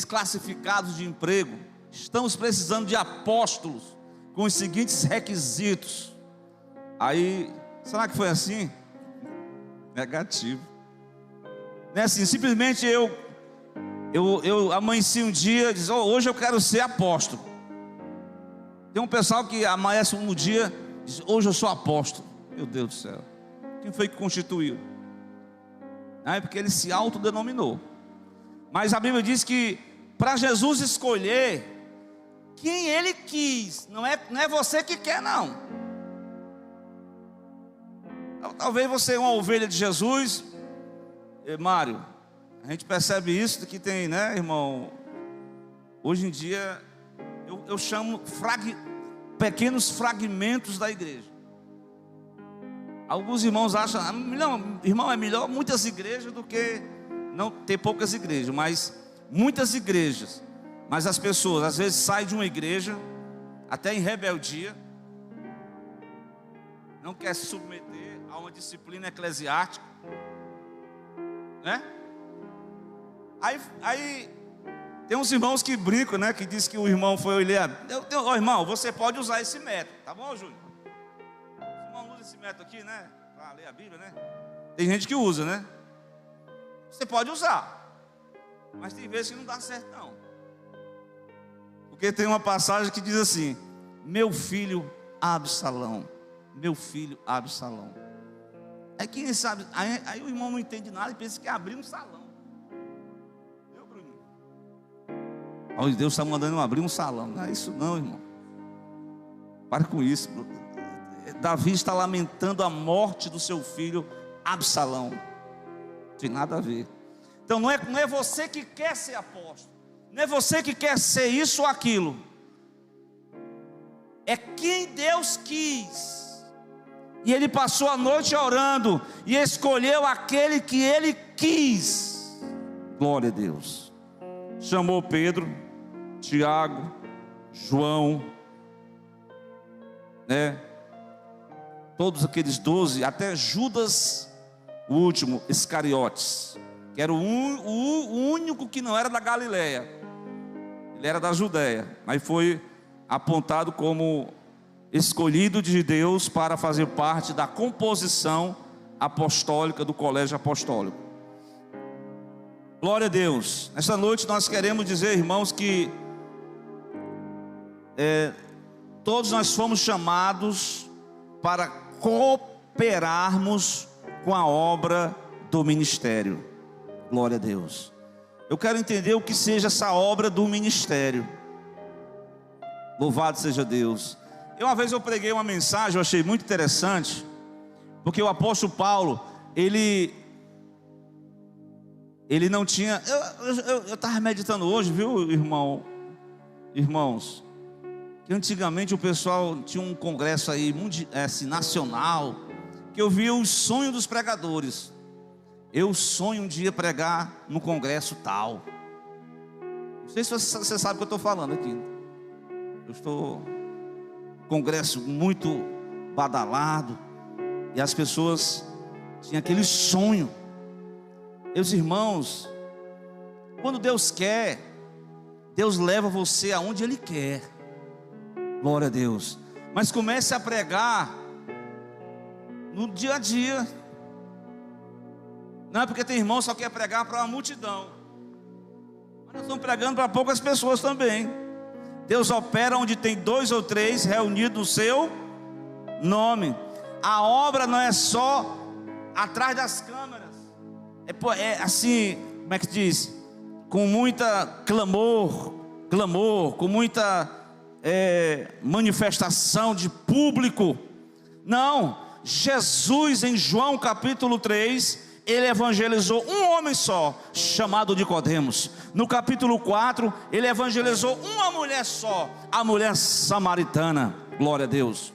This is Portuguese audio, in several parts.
classificados de emprego. Estamos precisando de apóstolos com os seguintes requisitos. Aí, será que foi assim? Negativo. Não é assim, simplesmente eu amanheci um dia e disse, hoje eu quero ser apóstolo. Tem um pessoal que amanhece um dia e diz, hoje eu sou apóstolo. Meu Deus do céu, quem foi que constituiu? É porque ele se autodenominou. Mas a Bíblia diz que para Jesus escolher quem ele quis, não é você que quer, não. Talvez você é uma ovelha de Jesus. Mário, a gente percebe isso que tem, né, irmão? Hoje em dia eu chamo pequenos fragmentos da igreja. Alguns irmãos acham, não, irmão, é melhor muitas igrejas do que não ter poucas igrejas. Mas muitas igrejas, mas as pessoas às vezes saem de uma igreja até em rebeldia, não quer se submeter a uma disciplina eclesiástica, né? Aí tem uns irmãos que brincam, né? Que diz que o irmão foi olhar. Irmão, você pode usar esse método, tá bom, Júnior? Os irmãos usam esse método aqui, né? Para ler a Bíblia, né? Tem gente que usa, né? Você pode usar, mas tem vezes que não dá certo, não. Porque tem uma passagem que diz assim: meu filho Absalão, meu filho Absalão. Aí quem sabe, aí o irmão não entende nada e pensa que é abrir um salão. Viu, Bruninho? Olha, Deus está mandando eu abrir um salão. Não é isso não, irmão. Pare com isso. Davi está lamentando a morte do seu filho Absalão. Não tem nada a ver. Então não é você que quer ser apóstolo, não é você que quer ser isso ou aquilo. É quem Deus quis. E ele passou a noite orando e escolheu aquele que ele quis. Glória a Deus. Chamou Pedro, Tiago, João, né? Todos aqueles 12, até Judas, o último, Iscariotes, que era o único que não era da Galileia. Ele era da Judéia, mas foi apontado como escolhido de Deus para fazer parte da composição apostólica do colégio apostólico. Glória a Deus. Nesta noite nós queremos dizer, irmãos, que todos nós fomos chamados para cooperarmos com a obra do ministério. Glória a Deus. Eu quero entender o que seja essa obra do ministério. Louvado seja Deus. Uma vez eu preguei uma mensagem, eu achei muito interessante, porque o apóstolo Paulo, ele não tinha. Eu estava meditando hoje, viu, irmãos, que antigamente o pessoal tinha um congresso aí nacional, que eu via os sonhos dos pregadores. Eu sonho um dia pregar no congresso tal. Não sei se você sabe o que eu estou falando aqui. Eu estou congresso muito badalado, e as pessoas tinham aquele sonho. Meus irmãos, quando Deus quer, Deus leva você aonde Ele quer. Glória a Deus. Mas comece a pregar no dia a dia. Não é porque tem irmão que só quer pregar para uma multidão, mas nós estamos pregando para poucas pessoas também. Deus opera onde tem 2 ou 3 reunidos no seu nome. A obra não é só atrás das câmeras. É assim, como é que diz? Com muita clamor, com muita manifestação de público. Não, Jesus em João capítulo 3, ele evangelizou um homem só, chamado Nicodemos. No capítulo 4, ele evangelizou uma mulher só, a mulher samaritana. Glória a Deus.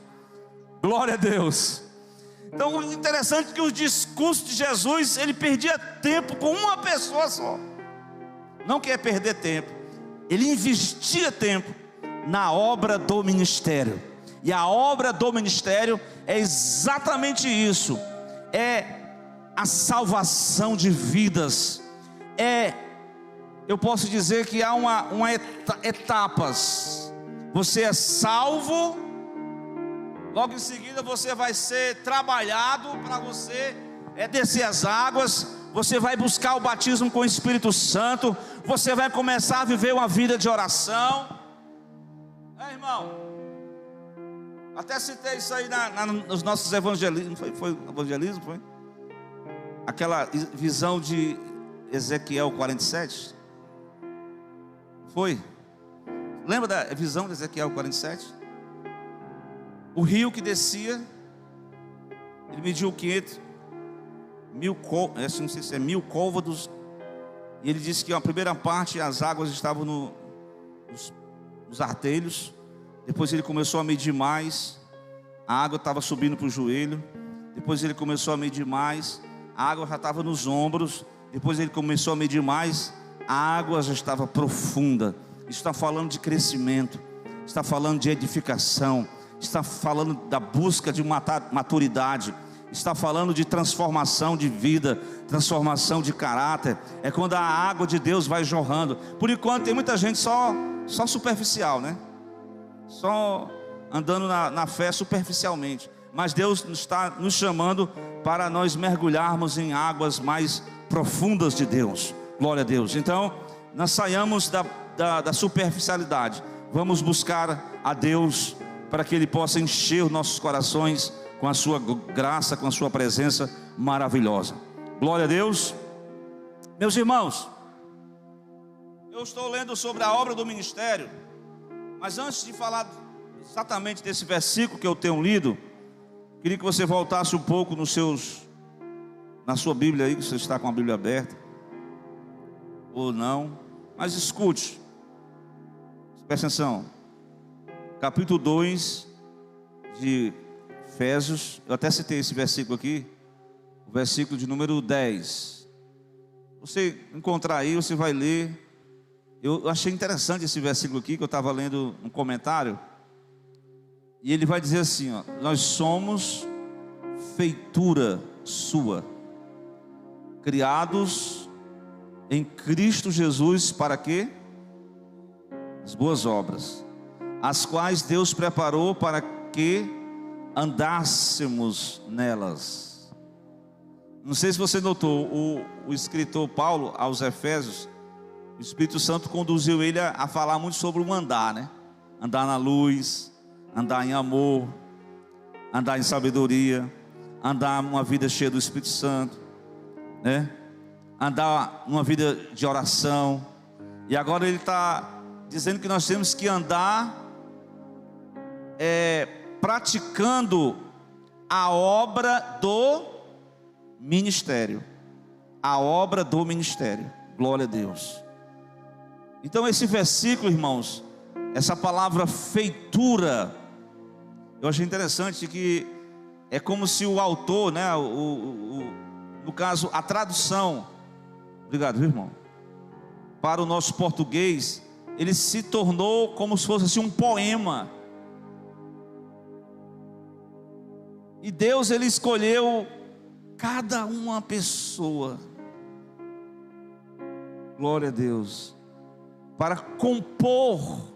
Glória a Deus. Então, o interessante é que os discursos de Jesus, ele perdia tempo com uma pessoa só. Não quer perder tempo. Ele investia tempo na obra do ministério. E a obra do ministério é exatamente isso. É a salvação de vidas, é eu posso dizer que há etapas. Você é salvo, logo em seguida você vai ser trabalhado para você descer as águas. Você vai buscar o batismo com o Espírito Santo. Você vai começar a viver uma vida de oração. Irmão, até citei isso aí nos nossos evangelismos. Foi evangelismo? Foi? Aquela visão de Ezequiel 47. Foi? Lembra da visão de Ezequiel 47? O rio que descia, ele mediu 1000 côvados, e ele disse que a primeira parte as águas estavam nos artelhos. Depois ele começou a medir mais, a água estava subindo para o joelho. Depois ele começou a medir mais, a água já estava nos ombros. Depois ele começou a medir mais, a água já estava profunda. Isso está falando de crescimento, está falando de edificação, está falando da busca de maturidade, está falando de transformação de vida, transformação de caráter. É quando a água de Deus vai jorrando. Por enquanto tem muita gente só superficial, né? Só andando na fé superficialmente. Mas Deus está nos chamando para nós mergulharmos em águas mais profundas de Deus. Glória a Deus. Então nós saiamos da superficialidade. Vamos buscar a Deus para que Ele possa encher os nossos corações com a sua graça, com a sua presença maravilhosa. Glória a Deus. Meus irmãos, eu estou lendo sobre a obra do ministério, mas antes de falar exatamente desse versículo que eu tenho lido, queria que você voltasse um pouco na sua Bíblia aí, que você está com a Bíblia aberta ou não, mas escute, presta atenção. Capítulo 2 de Efésios, eu até citei esse versículo aqui, o versículo de número 10. Você encontrar aí, você vai ler. Eu achei interessante esse versículo aqui, que eu estava lendo um comentário, e ele vai dizer assim, ó: nós somos feitura sua, criados em Cristo Jesus para quê? As boas obras, as quais Deus preparou para que andássemos nelas. Não sei se você notou, o escritor Paulo aos Efésios, o Espírito Santo conduziu ele a falar muito sobre o andar, né? Andar na luz, andar em amor, andar em sabedoria, andar uma vida cheia do Espírito Santo, né? Andar uma vida de oração. E agora ele está dizendo que nós temos que andar praticando a obra do ministério. A obra do ministério. Glória a Deus. Então esse versículo, irmãos, essa palavra feitura, eu achei interessante que é como se o autor, né, no caso a tradução, obrigado, viu, irmão, para o nosso português, ele se tornou como se fosse assim um poema. E Deus, Ele escolheu cada uma pessoa, glória a Deus, para compor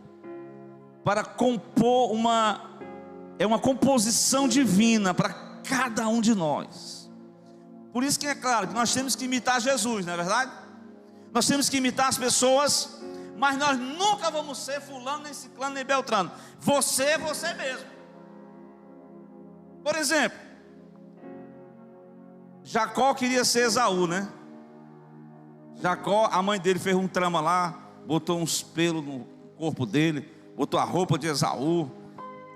uma composição divina para cada um de nós. Por isso que é claro que nós temos que imitar Jesus, não é verdade? Nós temos que imitar as pessoas, mas nós nunca vamos ser fulano, nem ciclano, nem beltrano. Você é você mesmo. Por exemplo, Jacó queria ser Esaú, né? Jacó, a mãe dele fez um trama lá, botou uns pelos no corpo dele, botou a roupa de Esaú.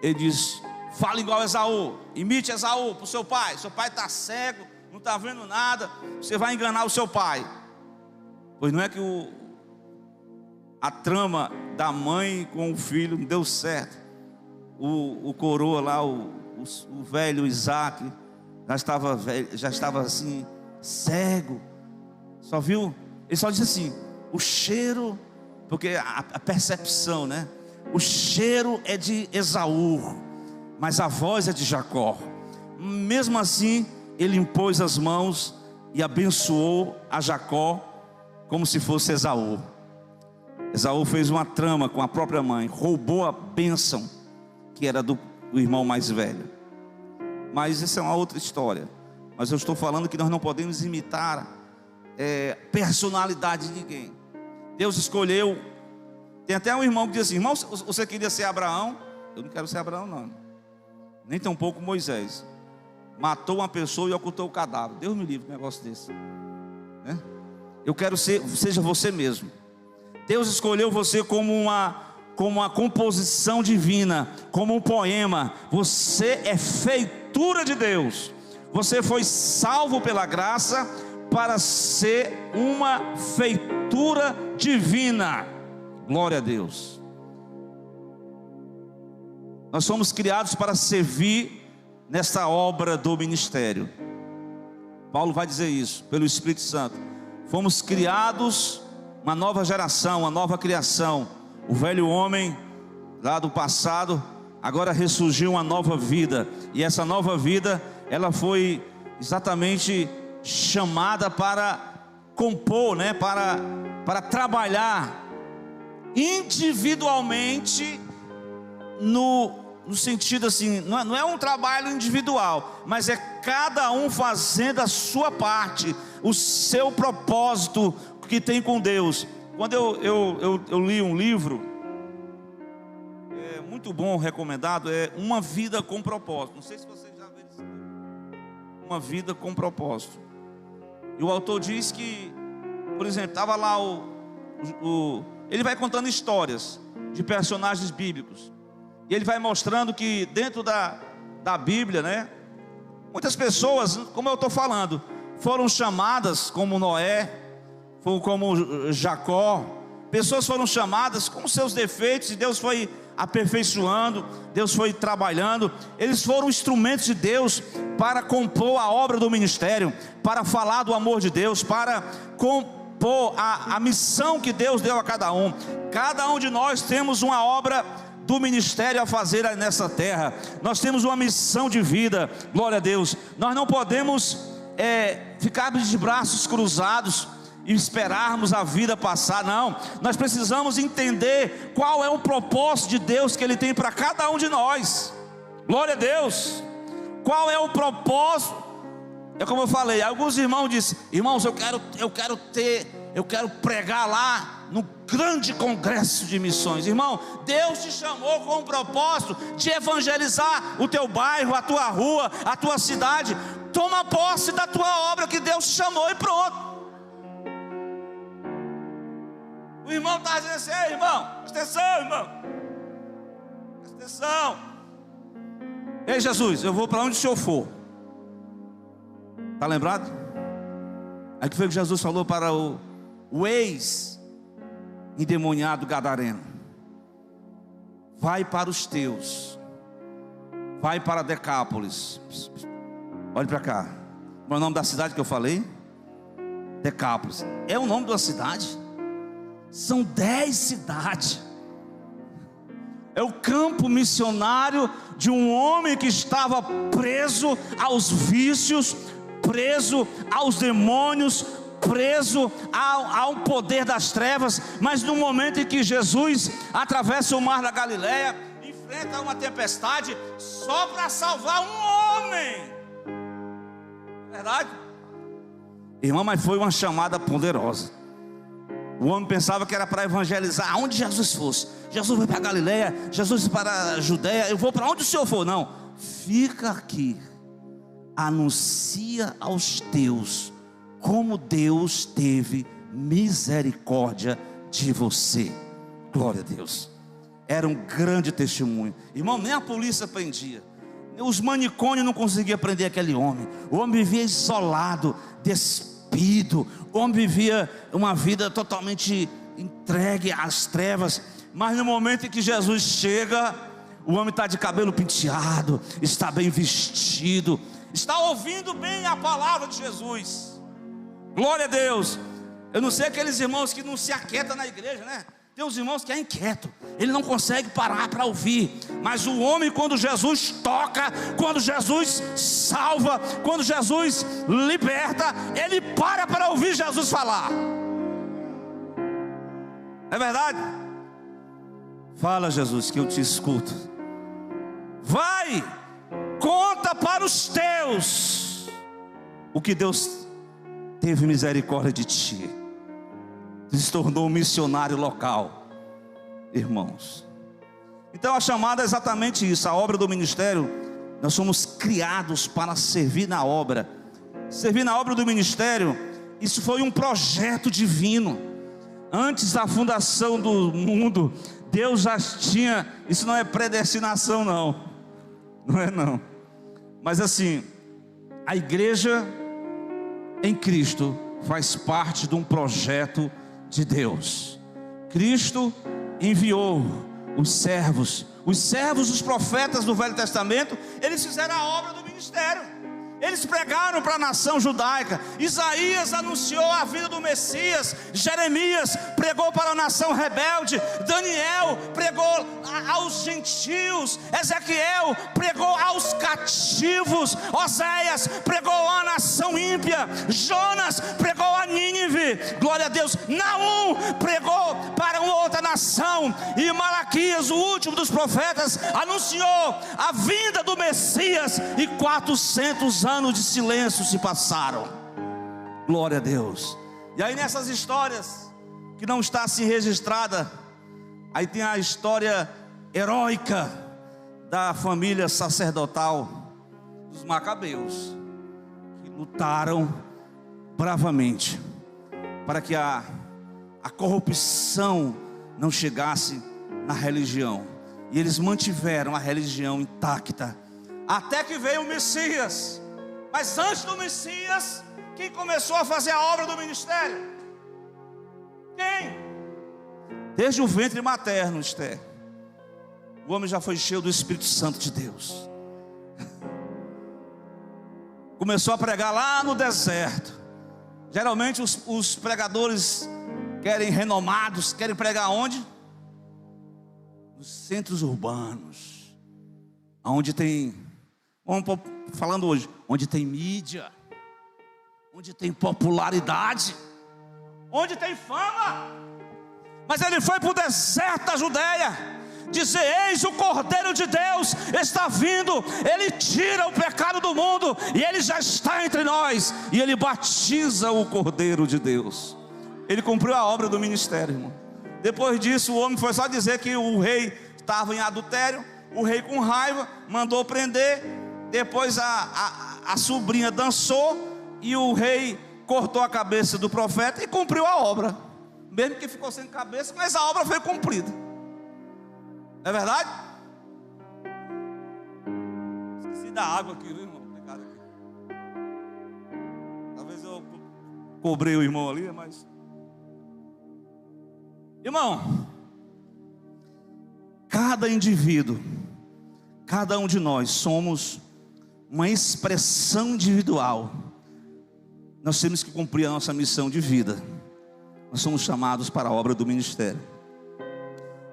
Ele diz: fala igual Esaú, imite Esaú para o seu pai está cego, não está vendo nada, você vai enganar o seu pai. Pois não é que a trama da mãe com o filho não deu certo. O coroa lá, o velho Isaac, já estava assim, cego. Só viu, ele só disse assim, o cheiro, porque a percepção, né? O cheiro é de Esaú, mas a voz é de Jacó. Mesmo assim, ele impôs as mãos e abençoou a Jacó como se fosse Esaú. Esaú fez uma trama com a própria mãe, roubou a bênção que era do irmão mais velho. Mas essa é uma outra história. Mas eu estou falando que nós não podemos imitar personalidade de ninguém. Deus escolheu. Tem até um irmão que diz assim: irmão, você queria ser Abraão? Eu não quero ser Abraão, não. Nem tampouco Moisés. Matou uma pessoa e ocultou o cadáver. Deus me livre de um negócio desse, né? Eu quero seja você mesmo. Deus escolheu você como uma composição divina, como um poema. Você é feitura de Deus. Você foi salvo pela graça para ser uma feitura divina. Glória a Deus. Nós somos criados para servir nesta obra do ministério. Paulo vai dizer isso pelo Espírito Santo. Fomos criados, uma nova geração, uma nova criação. O velho homem lá do passado, agora ressurgiu uma nova vida. E essa nova vida, ela foi exatamente chamada para compor, né? Para trabalhar individualmente, no sentido assim, não é um trabalho individual, mas é cada um fazendo a sua parte, o seu propósito que tem com Deus. Quando eu li um livro, muito bom, recomendado, é Uma Vida com Propósito. Não sei se você já viu esse livro. Uma Vida com Propósito. E o autor diz que, por exemplo, estava lá ele vai contando histórias de personagens bíblicos. E ele vai mostrando que dentro da Bíblia, né, muitas pessoas, como eu estou falando, foram chamadas como Noé, como Jacó. Pessoas foram chamadas com seus defeitos, e Deus foi aperfeiçoando, Deus foi trabalhando. Eles foram instrumentos de Deus para compor a obra do ministério, para falar do amor de Deus, para compor a missão que Deus deu a cada um. Cada um de nós temos uma obra do ministério a fazer nessa terra. Nós temos uma missão de vida, glória a Deus. Nós não podemos ficar de braços cruzados e esperarmos a vida passar, não. Nós precisamos entender qual é o propósito de Deus que Ele tem para cada um de nós. Glória a Deus. Qual é o propósito? É como eu falei, alguns irmãos disseram: irmãos, eu quero pregar lá no grande congresso de missões. Irmão, Deus te chamou com o propósito de evangelizar o teu bairro, a tua rua, a tua cidade. Toma posse da tua obra que Deus te chamou e pronto. O irmão está dizendo assim: ei, irmão, presta atenção, irmão, presta atenção. Ei, Jesus, eu vou para onde o Senhor for. Está lembrado? Aí que foi que Jesus falou para o ex-endemoniado gadareno: vai para os teus, vai para Decápolis. Olhe para cá. Qual é o nome da cidade que eu falei? Decápolis. É o nome da cidade? São 10 cidades. É o campo missionário de um homem que estava preso aos vícios, preso aos demônios, preso ao poder das trevas. Mas no momento em que Jesus atravessa o mar da Galileia, enfrenta uma tempestade só para salvar um homem. Verdade? Irmão, mas foi uma chamada poderosa. O homem pensava que era para evangelizar aonde Jesus fosse. Jesus foi para a Galileia, Jesus foi para a Judeia. Eu vou para onde o Senhor for. Não, fica aqui, anuncia aos teus como Deus teve misericórdia de você. Glória a Deus. Era um grande testemunho. Irmão, nem a polícia prendia, os manicômios não conseguiam prender aquele homem. O homem vivia isolado, despido. O homem vivia uma vida totalmente entregue às trevas. Mas no momento em que Jesus chega, o homem está de cabelo penteado, está bem vestido, está ouvindo bem a palavra de Jesus. Glória a Deus. Eu não sei aqueles irmãos que não se aquietam na igreja, né? Tem uns irmãos que é inquieto, ele não consegue parar para ouvir. Mas o homem, quando Jesus toca, quando Jesus salva, quando Jesus liberta, ele para ouvir Jesus falar. É verdade? Fala, Jesus, que eu te escuto. Vai, conta para os teus o que Deus teve misericórdia de ti. Se tornou um missionário local, irmãos. Então a chamada é exatamente isso. A obra do ministério, nós somos criados para servir na obra. Servir na obra do ministério, isso foi um projeto divino. Antes da fundação do mundo, Deus já tinha. Isso não é predestinação, não. Não é, não. Mas assim, a igreja em Cristo faz parte de um projeto de Deus. Cristo enviou os servos, os profetas do Velho Testamento. Eles fizeram a obra do ministério. Eles pregaram para a nação judaica. Isaías anunciou a vida do Messias. Jeremias pregou para a nação rebelde. Daniel pregou aos gentios. Ezequiel pregou aos cativos. Oséias pregou à nação ímpia. Jonas pregou a Nínive. Glória a Deus. Naum pregou para uma outra nação. E Malaquias, o último dos profetas, anunciou a vinda do Messias. E 400 anos de silêncio se passaram. Glória a Deus. E aí nessas histórias que não está assim registrada, aí tem a história heróica da família sacerdotal dos Macabeus, que lutaram bravamente para que a corrupção não chegasse na religião. E eles mantiveram a religião intacta até que veio o Messias. Mas antes do Messias, quem começou a fazer a obra do ministério? Quem? Desde o ventre materno, Esther, o homem já foi cheio do Espírito Santo de Deus. Começou a pregar lá no deserto. Geralmente os pregadores querem renomados, querem pregar onde? Nos centros urbanos, onde tem, falando hoje, onde tem mídia, onde tem popularidade, onde tem fama. Mas ele foi para o deserto da Judéia dizer: eis o Cordeiro de Deus está vindo, ele tira o pecado do mundo, e ele já está entre nós. E ele batiza o Cordeiro de Deus. Ele cumpriu a obra do ministério, irmão. Depois disso, o homem foi só dizer que o rei estava em adultério. O rei, com raiva, mandou prender. Depois a sobrinha dançou, e o rei cortou a cabeça do profeta e cumpriu a obra. Mesmo que ficou sem cabeça, mas a obra foi cumprida. Não é verdade? Esqueci da água aqui, viu, irmão? Obrigado aqui. Talvez eu cobrei o irmão ali, mas... Irmão, cada indivíduo, cada um de nós somos uma expressão individual. Nós temos que cumprir a nossa missão de vida. Nós somos chamados para a obra do ministério.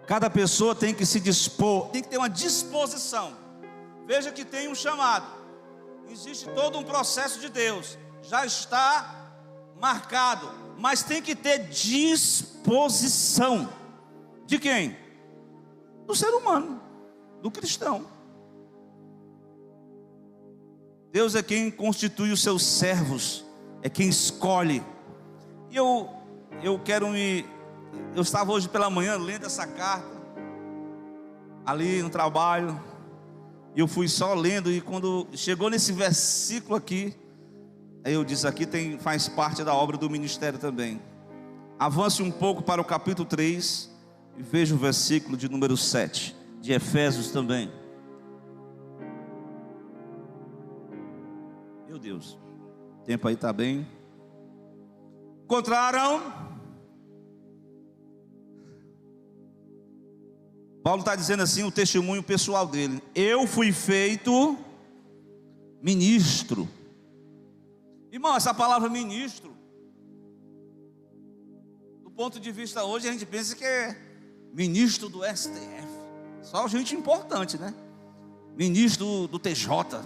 Cada pessoa tem que se dispor, tem que ter uma disposição. Veja que tem um chamado. Existe todo um processo de Deus. Já está marcado, mas tem que ter disposição. De quem? Do ser humano, do cristão. Deus é quem constitui os seus servos, é quem escolhe. E eu estava hoje pela manhã lendo essa carta, ali no trabalho, e eu fui só lendo, e quando chegou nesse versículo aqui, aí eu disse: aqui faz parte da obra do ministério também. Avance um pouco para o capítulo 3, e veja o versículo de número 7, de Efésios também. Meu Deus, o tempo aí está bem. Encontraram? Paulo está dizendo assim, o testemunho pessoal dele: eu fui feito ministro. Irmão, essa palavra ministro, do ponto de vista hoje, a gente pensa que é ministro do STF, só gente importante, né? Ministro do TJ,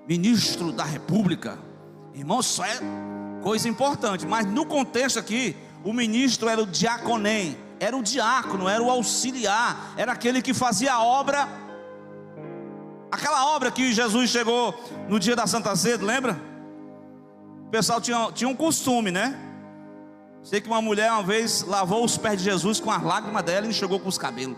ministro da República. Irmão, só é coisa importante. Mas no contexto aqui, o ministro era o diaconem, era o diácono, era o auxiliar, era aquele que fazia a obra, aquela obra que Jesus chegou no dia da Santa Ceia, lembra? O pessoal tinha um costume, né? Sei que uma mulher uma vez lavou os pés de Jesus com as lágrimas dela e enxugou com os cabelos.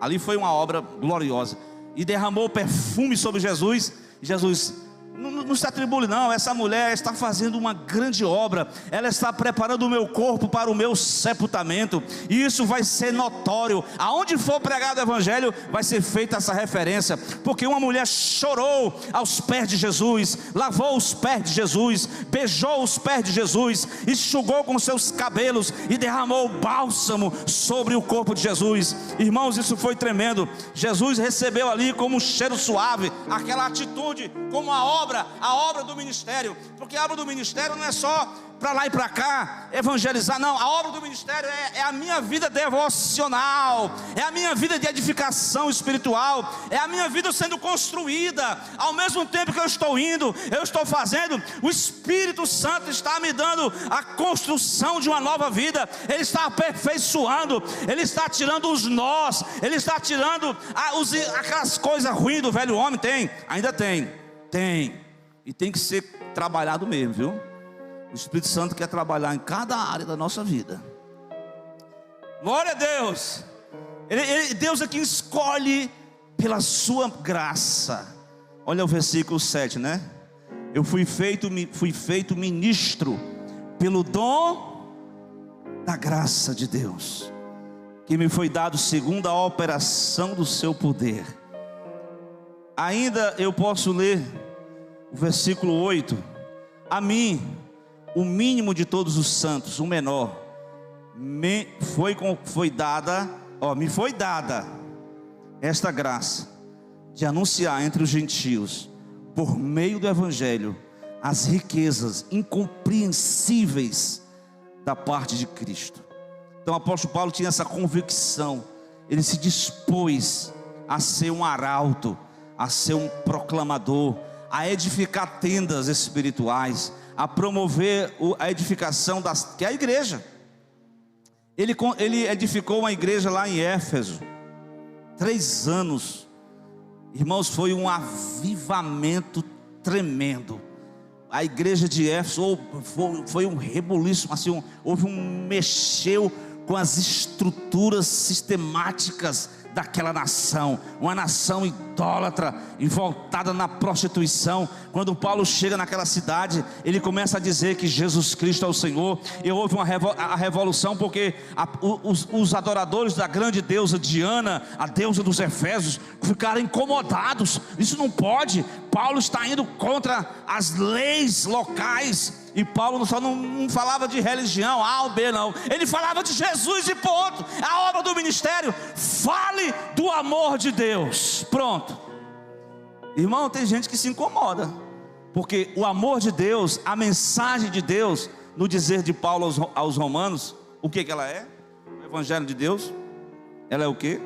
Ali foi uma obra gloriosa. E derramou perfume sobre Jesus. E Jesus: não se atribule não, essa mulher está fazendo uma grande obra, ela está preparando o meu corpo para o meu sepultamento, e isso vai ser notório, aonde for pregado o evangelho, vai ser feita essa referência, porque uma mulher chorou aos pés de Jesus, lavou os pés de Jesus, beijou os pés de Jesus, enxugou com seus cabelos, e derramou bálsamo sobre o corpo de Jesus. Irmãos, isso foi tremendo. Jesus recebeu ali como um cheiro suave, aquela atitude, como a obra do ministério, porque a obra do ministério não é só para lá e para cá evangelizar, não. A obra do ministério é a minha vida devocional, é a minha vida de edificação espiritual, é a minha vida sendo construída. Ao mesmo tempo que eu estou indo, eu estou fazendo, o Espírito Santo está me dando a construção de uma nova vida. Ele está aperfeiçoando, Ele está tirando os nós, Ele está tirando aquelas coisas ruins do velho homem. Ainda tem, e tem que ser trabalhado mesmo, viu? O Espírito Santo quer trabalhar em cada área da nossa vida. Glória a Deus. Deus é quem escolhe pela sua graça. Olha o versículo 7, né? Eu fui feito ministro pelo dom da graça de Deus, que me foi dado segundo a operação do seu poder. Ainda eu posso ler o versículo 8. A mim, o mínimo de todos os santos, o menor, me foi dada esta graça de anunciar entre os gentios, por meio do evangelho, as riquezas incompreensíveis da parte de Cristo. Então o apóstolo Paulo tinha essa convicção. Ele se dispôs a ser um arauto, a ser um proclamador, a edificar tendas espirituais, a promover a edificação que é a igreja. Ele edificou uma igreja lá em Éfeso, 3 anos. Irmãos, foi um avivamento tremendo. A igreja de Éfeso foi um rebuliço, assim, mexeu com as estruturas sistemáticas daquela nação, uma nação idólatra e voltada na prostituição. Quando Paulo chega naquela cidade, ele começa a dizer que Jesus Cristo é o Senhor, e houve a revolução, porque os adoradores da grande deusa Diana, a deusa dos Efésios, ficaram incomodados. Isso não pode. Paulo está indo contra as leis locais. E Paulo só não falava de religião A ou B, não. Ele falava de Jesus e ponto. A obra do ministério: fale do amor de Deus. Pronto. Irmão, tem gente que se incomoda, porque o amor de Deus, a mensagem de Deus, no dizer de Paulo aos romanos, o que ela é? O evangelho de Deus, ela é o que?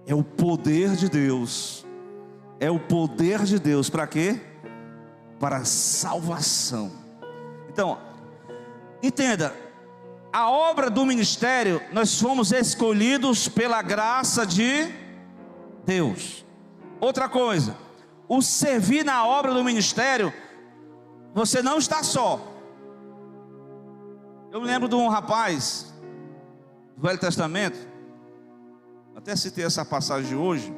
É o poder de Deus. É o poder de Deus para quê? Para a salvação. Então, entenda, a obra do ministério, nós fomos escolhidos pela graça de Deus. Outra coisa, o servir na obra do ministério, você não está só. Eu me lembro de um rapaz do Velho Testamento, até citei essa passagem de hoje,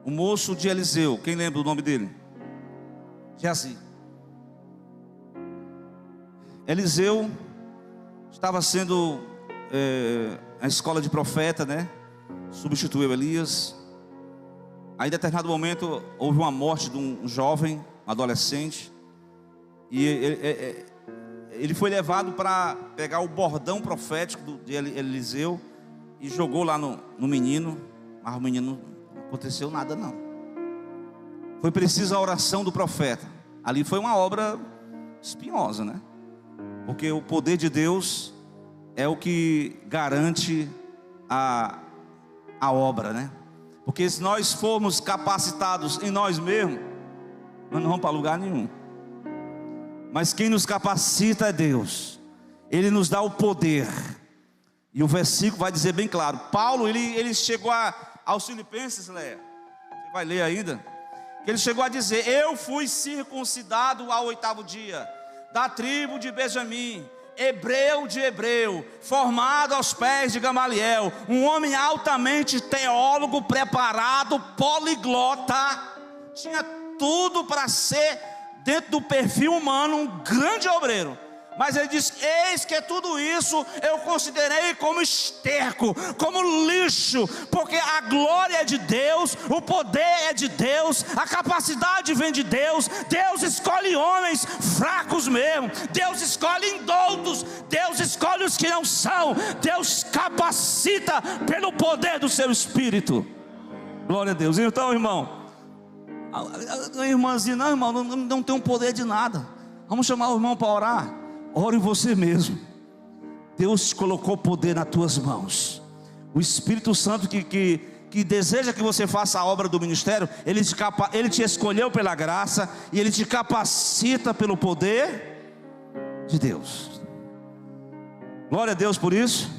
o moço de Eliseu. Quem lembra o nome dele? Geazi. Eliseu estava sendo a escola de profeta, né? Substituiu Elias. Aí em determinado momento houve uma morte de um jovem, um adolescente, e ele foi levado para pegar o bordão profético de Eliseu e jogou lá no menino, mas o menino não aconteceu nada não. Foi preciso a oração do profeta. Ali foi uma obra espinhosa, né? Porque o poder de Deus é o que garante a obra, né? Porque se nós formos capacitados em nós mesmos, nós não vamos para lugar nenhum. Mas quem nos capacita é Deus. Ele nos dá o poder. E o versículo vai dizer bem claro. Paulo, ele chegou aos Filipenses, Leia. Você vai ler ainda? Ele chegou a dizer: eu fui circuncidado ao 8º dia, da tribo de Benjamim, hebreu de hebreu, formado aos pés de Gamaliel, um homem altamente teólogo, preparado, poliglota, tinha tudo para ser, dentro do perfil humano, um grande obreiro. Mas ele diz: eis que tudo isso eu considerei como esterco, como lixo, porque a glória é de Deus, o poder é de Deus, a capacidade vem de Deus. Deus escolhe homens fracos mesmo, Deus escolhe indoutos, Deus escolhe os que não são, Deus capacita pelo poder do seu Espírito. Glória a Deus. Então, irmão, a irmãzinha: não, irmão, não tem um poder de nada. Vamos chamar o irmão para orar. Ore você mesmo. Deus colocou poder nas tuas mãos. O Espírito Santo que deseja que você faça a obra do ministério, Ele te escolheu pela graça, e Ele te capacita pelo poder de Deus. Glória a Deus por isso.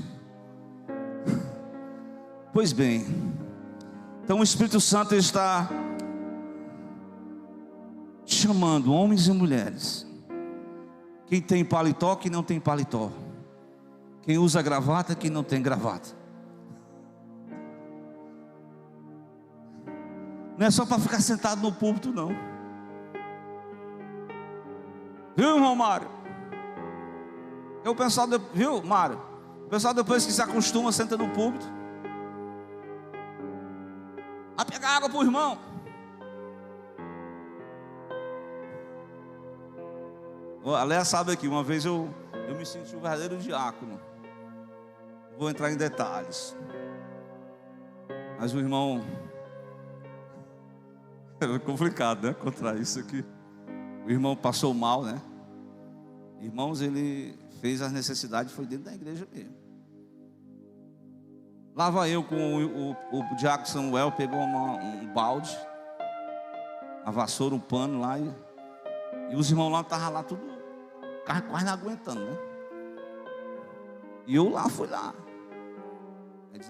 Pois bem, então o Espírito Santo está chamando homens e mulheres. Quem tem paletó, quem não tem paletó. Quem usa gravata, quem não tem gravata. Não é só para ficar sentado no púlpito, não. Viu, irmão Mário? O pessoal, viu, Mário? O pessoal, depois que se acostuma, senta no púlpito. A pegar água para o irmão. A Léa sabe aqui, uma vez eu me senti um verdadeiro diácono. Vou entrar em detalhes. Mas o irmão... é complicado, né? Contra isso aqui. O irmão passou mal, né? Irmãos, ele fez as necessidades, foi dentro da igreja mesmo. Lá vai eu com o diácono Samuel, pegou um balde, a vassoura, um pano lá, e os irmãos lá estavam lá tudo quase não aguentando, né? E eu lá, fui lá.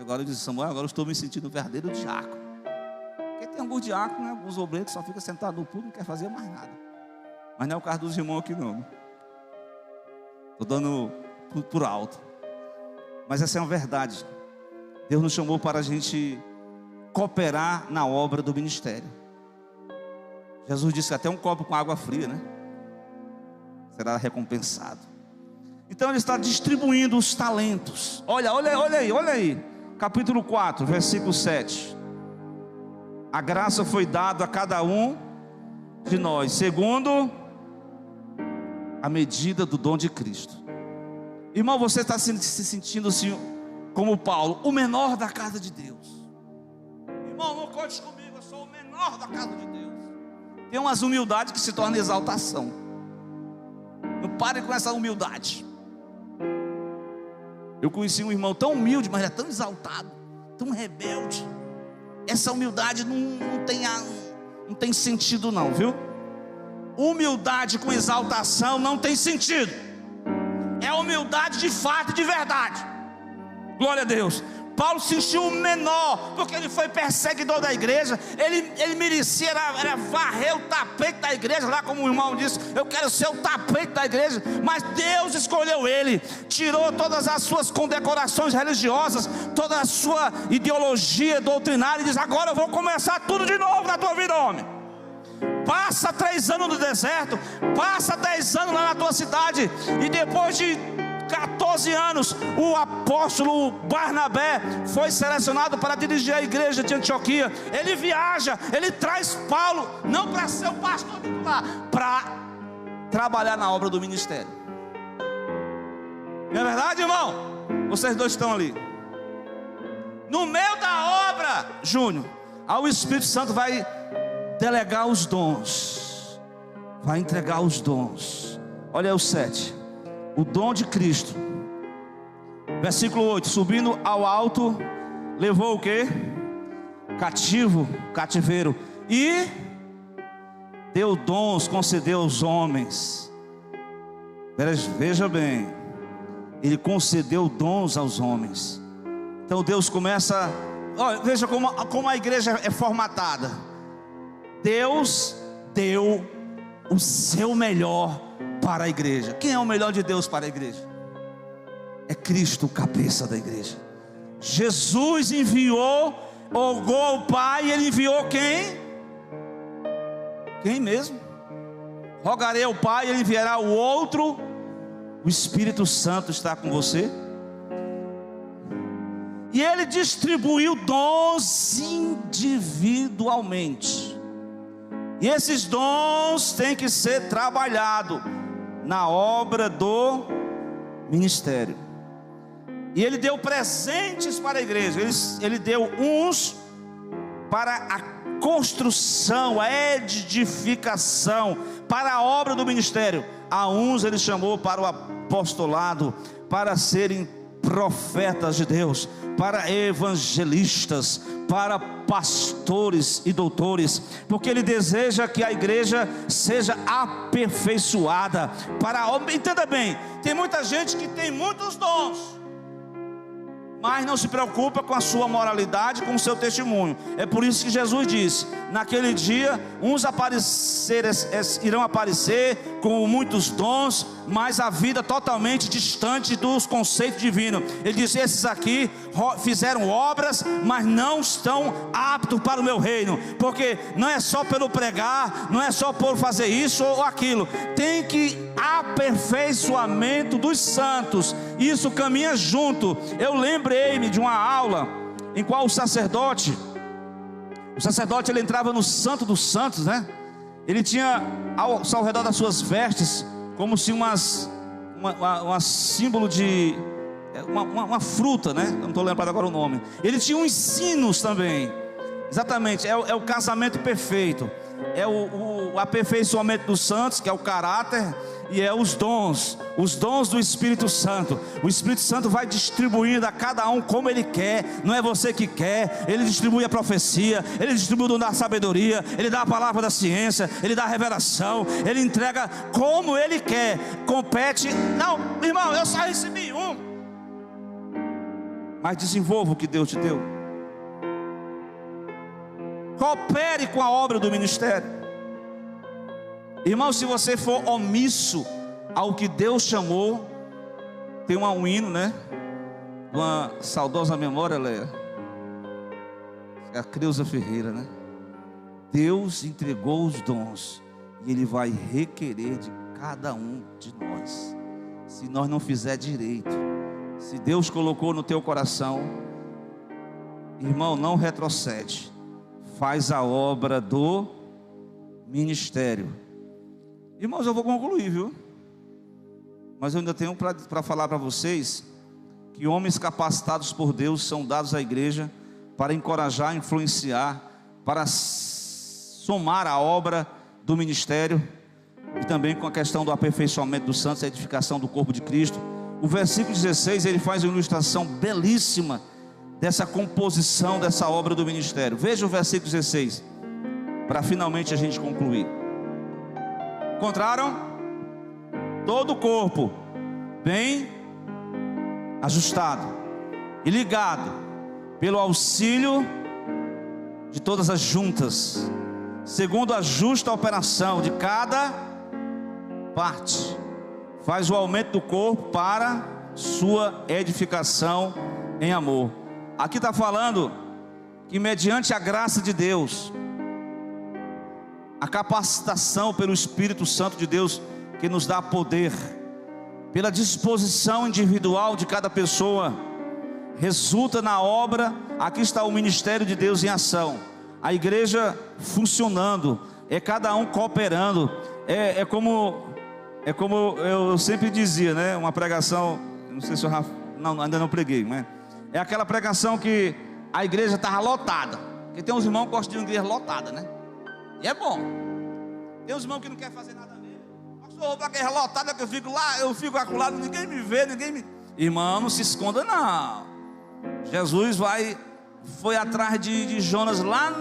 Agora eu disse: Samuel, agora eu estou me sentindo um verdadeiro diácono. Porque tem alguns diáconos, né? Alguns obreiros que só ficam sentados no púlpito, não quer fazer mais nada. Mas não é o caso dos irmãos aqui não. Estou dando por alto. Mas essa é uma verdade. Deus nos chamou para a gente cooperar na obra do ministério. Jesus disse que até um copo com água fria, né, será recompensado. Então ele está distribuindo os talentos. Olha aí. Capítulo 4, versículo 7. A graça foi dada a cada um de nós, segundo a medida do dom de Cristo. Irmão, você está se sentindo assim, como Paulo, o menor da casa de Deus. Irmão, não conte comigo, eu sou o menor da casa de Deus. Tem umas humildades que se tornam exaltação. Não pare com essa humildade. Eu conheci um irmão tão humilde, mas é tão exaltado, tão rebelde. Essa humildade não tem sentido não, viu? Humildade com exaltação não tem sentido. É humildade de fato e de verdade. Glória a Deus. Paulo se sentiu menor, porque ele foi perseguidor da igreja. Ele merecia, era varrer o tapete da igreja, lá como o irmão disse: eu quero ser o tapete da igreja. Mas Deus escolheu ele, tirou todas as suas condecorações religiosas, toda a sua ideologia doutrinária, e diz: agora eu vou começar tudo de novo na tua vida, homem. Passa 3 anos no deserto, passa 10 anos lá na tua cidade, e depois de 14 anos, o apóstolo Barnabé foi selecionado para dirigir a igreja de Antioquia. Ele viaja, ele traz Paulo, não para ser o pastor titular, para trabalhar na obra do ministério. Não é verdade, irmão? Vocês dois estão ali. No meio da obra, Júnior, o Espírito Santo vai delegar os dons, vai entregar os dons. Olha aí o 7. O dom de Cristo. Versículo 8. Subindo ao alto, levou o quê? Cativeiro. E deu dons, concedeu aos homens. Veja bem. Ele concedeu dons aos homens. Então Deus começa, olha, veja como a igreja é formatada. Deus deu o seu melhor para a igreja. Quem é o melhor de Deus para a igreja? É Cristo, o cabeça da igreja. Jesus enviou, rogou ao Pai, e Ele enviou quem? Quem mesmo? Rogarei ao Pai, Ele enviará o outro. O Espírito Santo está com você. E Ele distribuiu dons individualmente. E esses dons têm que ser trabalhados na obra do ministério. E Ele deu presentes para a igreja. Ele deu uns para a construção, a edificação, para a obra do ministério. A uns Ele chamou para o apostolado, para serem profetas de Deus, para evangelistas, para pastores e doutores, porque Ele deseja que a igreja seja aperfeiçoada. Entenda bem, tem muita gente que tem muitos dons, mas não se preocupa com a sua moralidade, com o seu testemunho. É por isso que Jesus disse: naquele dia, uns irão aparecer com muitos dons, mas a vida totalmente distante dos conceitos divinos. Ele disse: esses aqui fizeram obras, mas não estão aptos para o meu reino. Porque não é só pelo pregar, não é só por fazer isso ou aquilo. Tem que aperfeiçoamento dos santos. Isso caminha junto. Eu lembrei-me de uma aula em qual o sacerdote ele entrava no Santo dos Santos, né? Ele tinha ao redor das suas vestes como se um símbolo de uma fruta, né? Eu não estou lembrado agora o nome. Ele tinha uns sinos também. Exatamente, é o casamento perfeito. É o aperfeiçoamento dos santos, que é o caráter. E é os dons do Espírito Santo. O Espírito Santo vai distribuindo a cada um como Ele quer. Não é você que quer. Ele distribui a profecia, Ele distribui o dom da sabedoria, Ele dá a palavra da ciência, Ele dá a revelação, Ele entrega como Ele quer. Compete, não, irmão, eu só recebi um, mas desenvolva o que Deus te deu. Coopere com a obra do ministério. Irmão, se você for omisso ao que Deus chamou, tem um hino, né? Uma saudosa memória, Leia, a Creuza Ferreira, né? Deus entregou os dons e Ele vai requerer de cada um de nós. Se nós não fizer direito, se Deus colocou no teu coração, irmão, não retrocede. Faz a obra do ministério. Irmãos, eu vou concluir, viu? Mas eu ainda tenho para falar para vocês que homens capacitados por Deus são dados à igreja para encorajar, influenciar, para somar a obra do ministério, e também com a questão do aperfeiçoamento dos santos, a edificação do corpo de Cristo. O versículo 16, ele faz uma ilustração belíssima dessa composição, dessa obra do ministério. Veja o versículo 16, para finalmente a gente concluir. Encontraram? Todo o corpo bem ajustado e ligado pelo auxílio de todas as juntas, segundo a justa operação de cada parte, faz o aumento do corpo para sua edificação em amor. Aqui está falando que mediante a graça de Deus, a capacitação pelo Espírito Santo de Deus, que nos dá poder, pela disposição individual de cada pessoa, resulta na obra. Aqui está o ministério de Deus em ação, a igreja funcionando, é cada um cooperando. É como eu sempre dizia, né? Uma pregação, não sei se eu ainda não preguei, né? É aquela pregação que a igreja estava lotada, porque tem uns irmãos que gostam de uma igreja lotada, né? E é bom. Tem uns irmãos que não querem fazer nada mesmo. Pastor, eu vou para aquela lotada que eu fico acolado, ninguém me vê, Irmão, não se esconda não. Jesus foi atrás de Jonas lá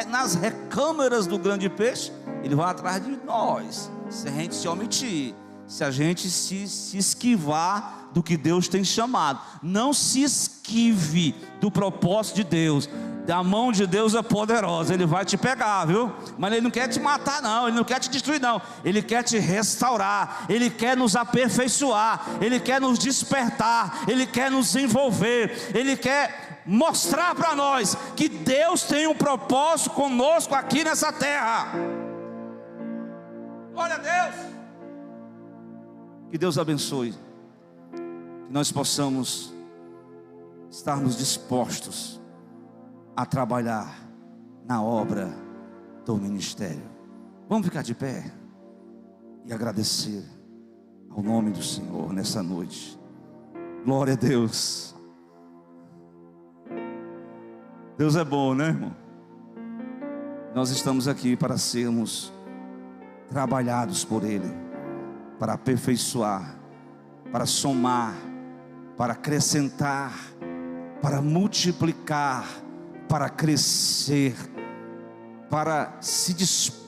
nas recâmaras do grande peixe. Ele vai atrás de nós, se a gente se omitir, se a gente se esquivar do que Deus tem chamado. Não se esquive do propósito de Deus. A mão de Deus é poderosa, Ele vai te pegar, viu? Mas Ele não quer te matar não, Ele não quer te destruir não. Ele quer te restaurar, Ele quer nos aperfeiçoar, Ele quer nos despertar, Ele quer nos envolver, Ele quer mostrar para nós que Deus tem um propósito conosco aqui nessa terra. Glória a Deus. Que Deus abençoe, que nós possamos estarmos dispostos a trabalhar na obra do ministério. Vamos ficar de pé e agradecer ao nome do Senhor nessa noite. Glória a Deus. Deus é bom, né, irmão? Nós estamos aqui para sermos trabalhados por Ele, para aperfeiçoar, para somar, para acrescentar, para multiplicar, para crescer, para se dispor